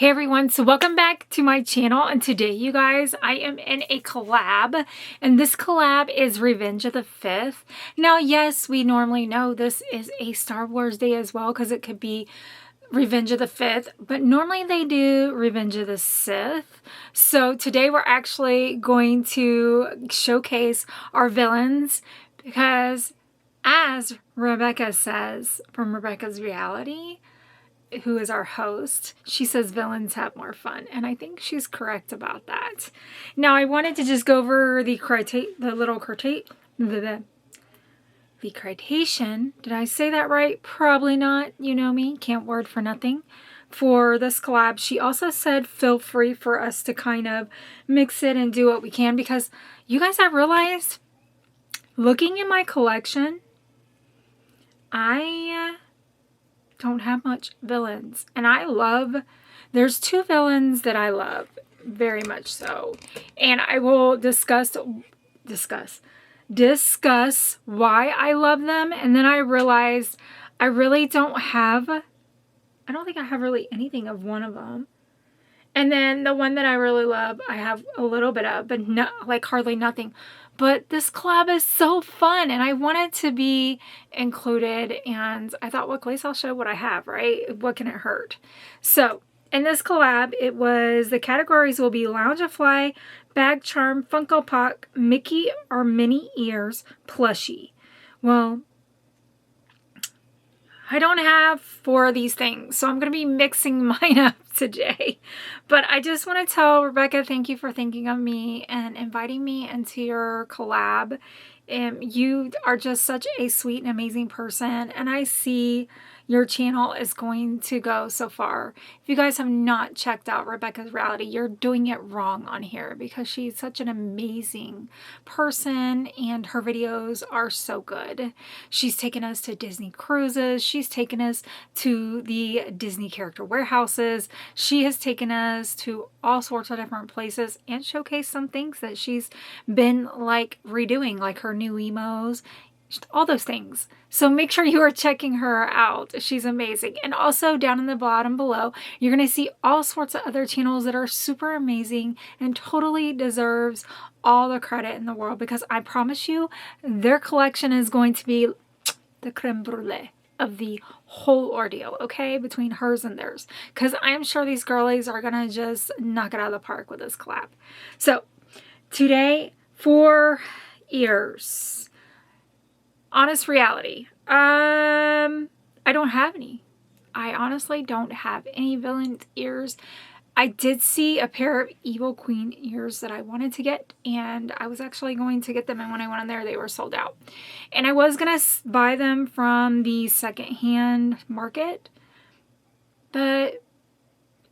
Hey everyone, so welcome back to my channel, and today you guys, I am in a collab, and this collab is Revenge of the 5th. Now yes, we normally know this is a Star Wars day as well because it could be Revenge of the 5th, but normally they do Revenge of the Sith. So today we're actually going to showcase our villains because, as Rebecca says from Rebecca's Reality, who is our host, she says villains have more fun, and I think she's correct about that. Now I wanted to just go over the citation. Did I say that right? Probably not. You know me, can't word for nothing. For this collab, she also said feel free for us to kind of mix it and do what we can, because you guys, I realized looking in my collection, I don't have much villains, and there's two villains that I love very much so, and I will discuss why I love them. And then I realized I don't think I have really anything of one of them. And then the one that I really love, I have a little bit of, but like hardly nothing. But this collab is so fun, and I wanted to be included, and I thought, well, at least I'll show what I have, right? What can it hurt? So in this collab, the categories will be Lounge-a-Fly, Bag Charm, Funko Pop, Mickey or Minnie Ears, Plushie. Well, I don't have 4 of these things, so I'm going to be mixing mine up today. But I just want to tell Rebecca, thank you for thinking of me and inviting me into your collab. You are just such a sweet and amazing person, and I see your channel is going to go so far. If you guys have not checked out Rebecca's Reality, you're doing it wrong on here, because she's such an amazing person and her videos are so good. She's taken us to Disney cruises. She's taken us to the Disney character warehouses. She has taken us to all sorts of different places and showcased some things that she's been like redoing, like her new emos, all those things. So make sure you are checking her out. She's amazing. And also down in the bottom below, you're going to see all sorts of other channels that are super amazing and totally deserves all the credit in the world, because I promise you their collection is going to be the creme brulee of the whole ordeal, okay, between hers and theirs, because I am sure these girlies are going to just knock it out of the park with this collab. So today, for ears, honest reality, I don't have any. I honestly don't have any villain ears. I did see a pair of Evil Queen ears that I wanted to get, and I was actually going to get them, and when I went on there, they were sold out. And I was going to buy them from the secondhand market, but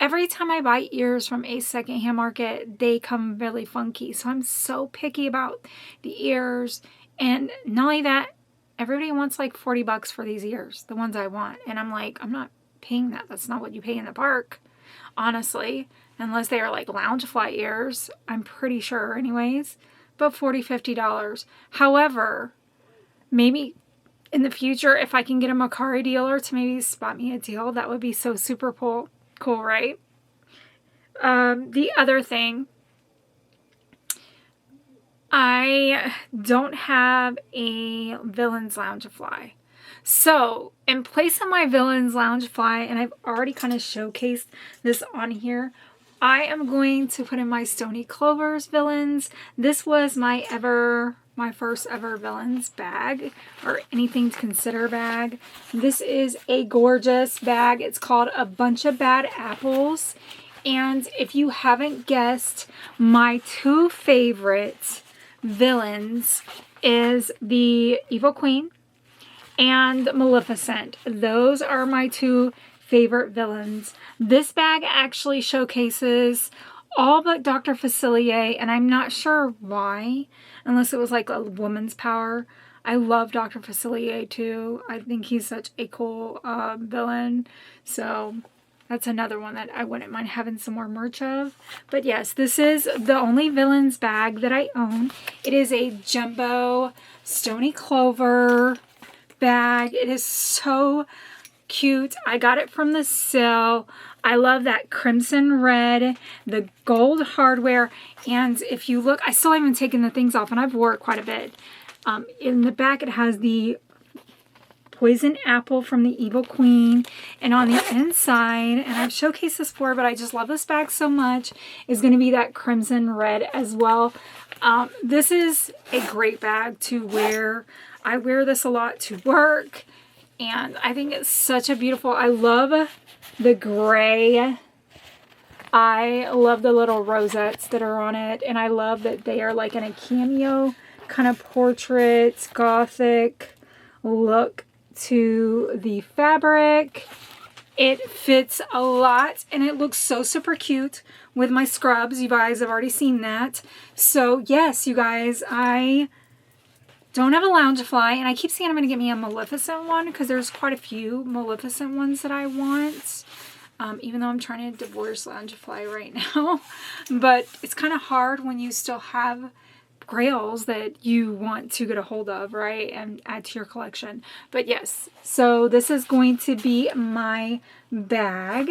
every time I buy ears from a secondhand market, they come really funky. So I'm so picky about the ears, and not only that, everybody wants like 40 bucks for these ears, the ones I want. And I'm like, I'm not paying that. That's not what you pay in the park, honestly. Unless they are like Lounge-a-Fly ears, I'm pretty sure anyways. But $40, $50. However, maybe in the future, if I can get a Macari dealer to maybe spot me a deal, that would be so super cool, right? The other thing, I don't have a Villains Lounge-a-Fly. So in place of my Villains Lounge-a-Fly, and I've already kind of showcased this on here, I am going to put in my Stony Clover's villains. This was my first ever villains bag, or anything to consider bag. This is a gorgeous bag. It's called A Bunch of Bad Apples. And if you haven't guessed, my 2 favorite villains is the Evil Queen and Maleficent. Those are my 2 favorite villains. This bag actually showcases all but Dr. Facilier, and I'm not sure why, unless it was like a woman's power. I love Dr. Facilier too. I think he's such a cool villain. So that's another one that I wouldn't mind having some more merch of. But yes, this is the only villains bag that I own. It is a jumbo Stony Clover bag. It is so cute. I got it from the sale. I love that crimson red, the gold hardware, and if you look, I still haven't taken the things off, and I've wore it quite a bit. In the back, it has the poison apple from the Evil Queen, and on the inside, and I've showcased this before, but I just love this bag so much, is going to be that crimson red as well. This is a great bag to wear. I wear this a lot to work, and I think it's such a beautiful, I love the gray. I love the little rosettes that are on it, and I love that they are like in a cameo kind of portrait, gothic look to the fabric. It fits a lot, and it looks so super cute with my scrubs. You guys have already seen that. So yes, you guys, I don't have a Loungefly, and I keep saying I'm going to get me a Maleficent one because there's quite a few Maleficent ones that I want. Even though I'm trying to divorce Loungefly right now. But it's kind of hard when you still have grails that you want to get a hold of, right? And add to your collection. But yes, so this is going to be my bag.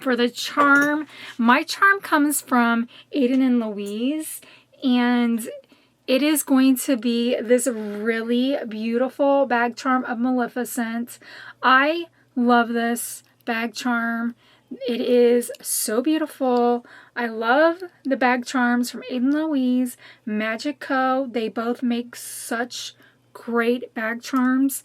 For the charm, my charm comes from Aiden and Louise, and it is going to be this really beautiful bag charm of Maleficent. I love this bag charm. It is so beautiful. I love the bag charms from Aiden Louise, Magico. They both make such great bag charms,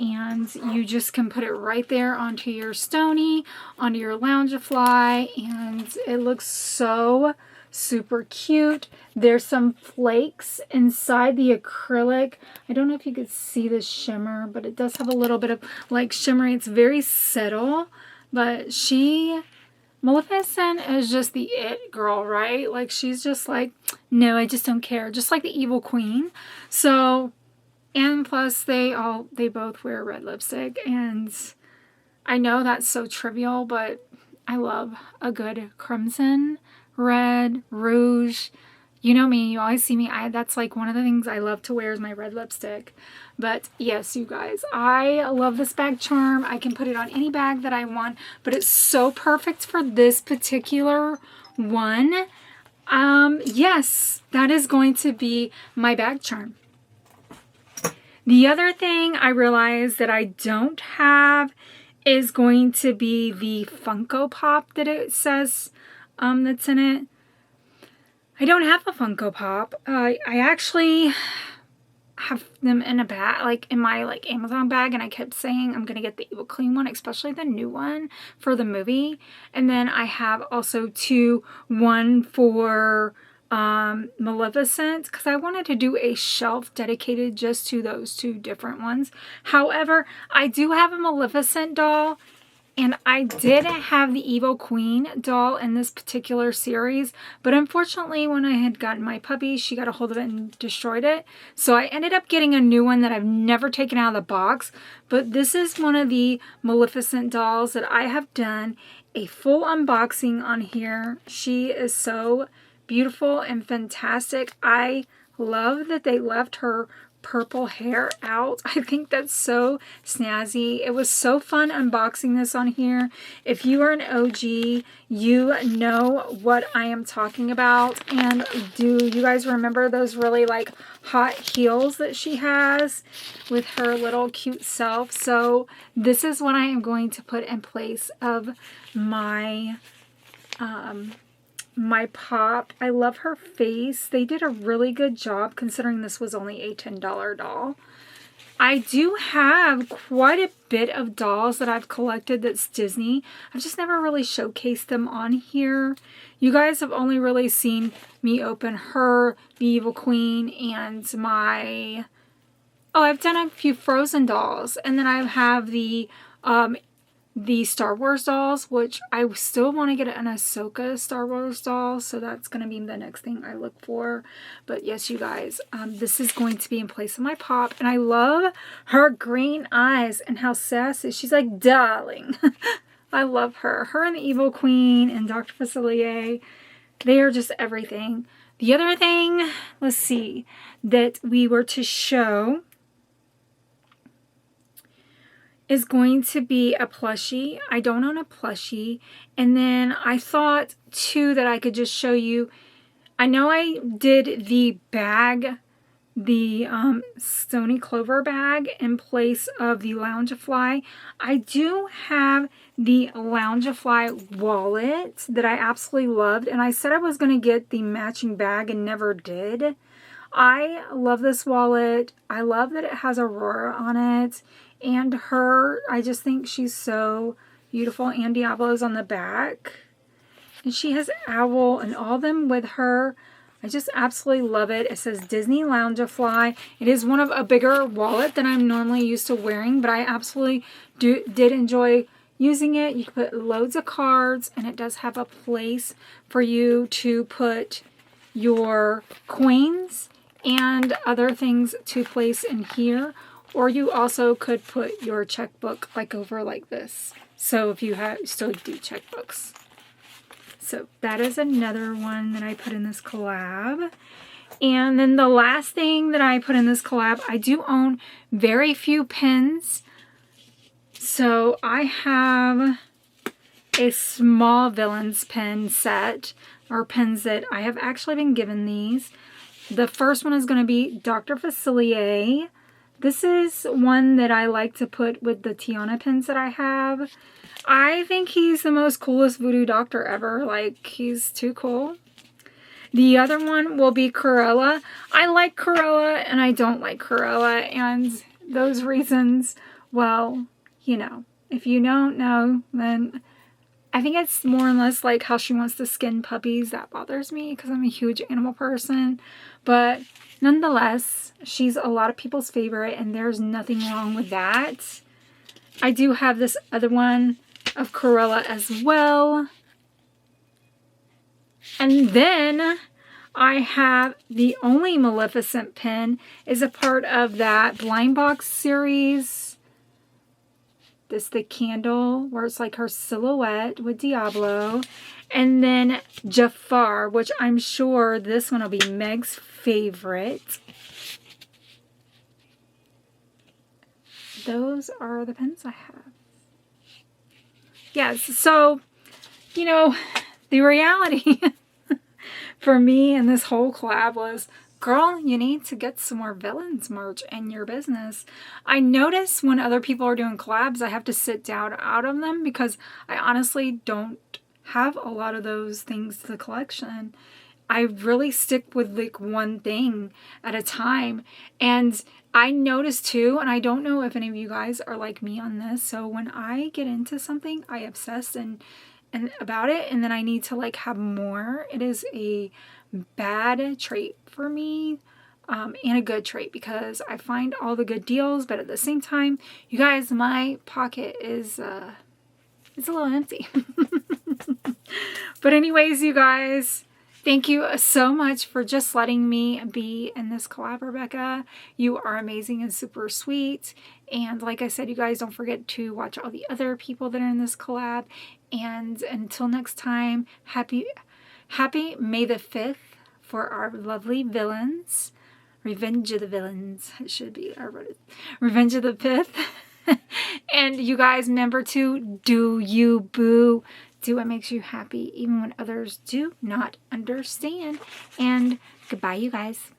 and you just can put it right there onto your Stony, onto your Loungefly, and it looks so super cute. There's some flakes inside the acrylic. I don't know if you could see the shimmer, but it does have a little bit of like shimmery. It's very subtle, but Maleficent is just the it girl, right? Like, she's just like, no, I just don't care. Just like the Evil Queen. So, and plus they both wear red lipstick, and I know that's so trivial, but I love a good crimson, red, rouge. You know me, you always see me. That's like one of the things I love to wear is my red lipstick. But yes, you guys, I love this bag charm. I can put it on any bag that I want, but it's so perfect for this particular one. Yes, that is going to be my bag charm. The other thing I realized that I don't have is going to be the Funko Pop that it says that's in it. I don't have a Funko Pop. I actually have them in a bag, like in my Amazon bag, and I kept saying I'm gonna get the Evil Queen one, especially the new one for the movie. And then I have also one for Maleficent, because I wanted to do a shelf dedicated just to those two different ones. However, I do have a Maleficent doll, and I did have the Evil Queen doll in this particular series, but unfortunately when I had gotten my puppy, she got a hold of it and destroyed it. So I ended up getting a new one that I've never taken out of the box, but this is one of the Maleficent dolls that I have done a full unboxing on here. She is so beautiful and fantastic. I love that they left her purple hair out. I think that's so snazzy. It was so fun unboxing this on here. If you are an OG, you know what I am talking about. And do you guys remember those really like hot heels that she has with her little cute self? So this is what I am going to put in place of my my pop. I love her face. They did a really good job considering this was only a $10 doll. I do have quite a bit of dolls that I've collected that's Disney. I've just never really showcased them on here. You guys have only really seen me open her, the Evil Queen, and my... Oh, I've done a few Frozen dolls. And then I have the Star Wars dolls, which I still want to get an Ahsoka Star Wars doll, so that's going to be the next thing I look for. But yes, you guys, this is going to be in place of my pop, and I love her green eyes and how sassy. She's like, darling. I love her. Her and the Evil Queen and Dr. Facilier, they are just everything. The other thing, let's see, that we were to show is going to be a plushie. I don't own a plushie. And then I thought too that I could just show you. I know I did the bag, the Stony Clover bag in place of the Loungefly. I do have the Loungefly wallet that I absolutely loved, and I said I was going to get the matching bag and never did. I love this wallet. I love that it has Aurora on it, and her, I just think she's so beautiful. And Diablo's on the back, and she has Owl and all of them with her. I just absolutely love it. It says Disney Loungefly. It is one of a bigger wallet than I'm normally used to wearing, but I absolutely did enjoy using it. You can put loads of cards, and it does have a place for you to put your coins and other things to place in here. Or you also could put your checkbook like over like this. So if you still do checkbooks. So that is another one that I put in this collab. And then the last thing that I put in this collab, I do own very few pins. So I have a small villains pen set, or pins that I have actually been given these. The first one is going to be Dr. Facilier. This is one that I like to put with the Tiana pins that I have. I think he's the most coolest voodoo doctor ever. Like, he's too cool. The other one will be Cruella. I like Cruella and I don't like Cruella. And those reasons, well, you know, if you don't know, then I think it's more or less like how she wants to skin puppies. That bothers me because I'm a huge animal person. But nonetheless, she's a lot of people's favorite and there's nothing wrong with that. I do have this other one of Cruella as well. And then I have the only Maleficent pin is a part of that blind box series. This the candle where it's like her silhouette with Diablo. And then Jafar, which I'm sure this one will be Meg's favorite. Those are the pins I have. Yes, so, you know, the reality for me and this whole collab was, girl, you need to get some more villains merch in your business. I notice when other people are doing collabs, I have to sit down out of them because I honestly don't have a lot of those things to the collection. I really stick with like one thing at a time. And I notice too, and I don't know if any of you guys are like me on this, so when I get into something, I obsess and about it, and then I need to like have more. It is a bad trait for me, and a good trait because I find all the good deals, but at the same time, you guys, my pocket is it's a little empty. But anyways, you guys, thank you so much for just letting me be in this collab, Rebecca. You are amazing and super sweet. And like I said, you guys, don't forget to watch all the other people that are in this collab. And until next time, happy May the 5th for our lovely villains. Revenge of the Villains. It should be. I wrote it. Revenge of the 5th. And you guys, remember to do you, boo. Do what makes you happy, even when others do not understand. And goodbye, you guys.